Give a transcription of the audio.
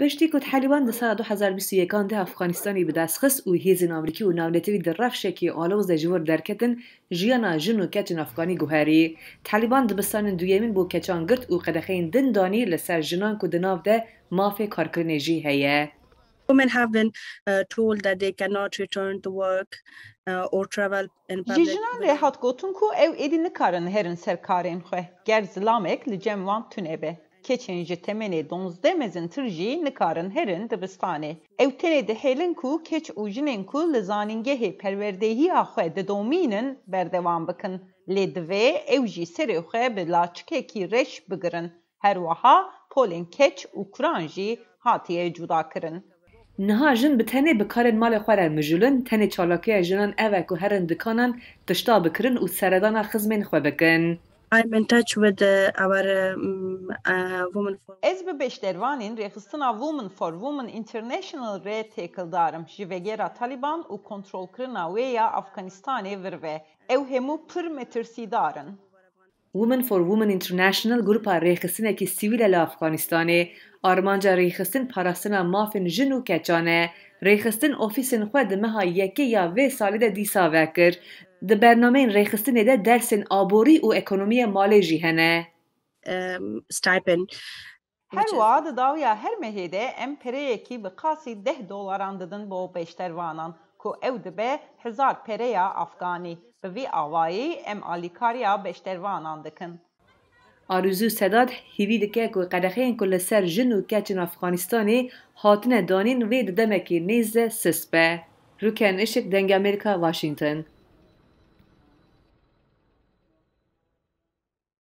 پشتی که طالبان در سال 2021 ده افغانستانی به دست خست و هیزن آمریکی و ناونتوی در رفشه که آلوز جور درکتن جیانا جن و کچن افغانی گوهری طالبان دبستان دویمین بو کچان گرت و قدخین دن دانی لسر جنان که دناف ده مافی کارکرنجی هیه. Women have been told that they cannot return to work or travel in public. Jijinan rehat gotun ku ev edini karın herin serkarên xwe ger zilamek li cem wan tune be. Keçên ji temenê 12 mezin tirjî nikarin herin dibistanê. Ew tenê dihêlin ku keç û jinên ku li zanîngehê perwerdehîya xwe didomînin berdewam bikin. Lê divê ew jî serê xwe bi laçikekî reş bigirin. Her wiha polên keç û kuran jî hatiye cudakirin. نها جن به تنه بکارن مال خوار مجولن تنه چالاکی جنان اوه که هرن دکانن تشتا بکرن و سردان خزمین خو بکن. I'm in touch with our Women for Ez bi beşdervanên rêxistina Women for Women International rê têkildarım ji vegera Taliban û kontrolkirina wê ya Afganistanê vir ve. Ew hemû pir metirsîdar in. Women for Women International grupa rêxistinekî sivîl li Afganistanê armanca rêxistin parastina mafên jin û keçane rêxistin ofîsên xwe di meha yekê ya vê salê de dîsa vekir. Di bernameyên rêxistinê de dersên aborî û ekonomiya malê jî hene. stipend. Her wiha di dawiya her mehê de em pereyekî bi qasî $10 didin bo beşdervanan ku ew dibe 1000 pereya Afganî. Bi vî awayî em alîkariya beşdervanan dikin. Aruzû Sedat hîvî dike ku qedexeyên ku li ser jin û keçên Afganistanê hatine danîn vê di demekî nêz de sis be. Rûken Işık Denge Amerika, Washington.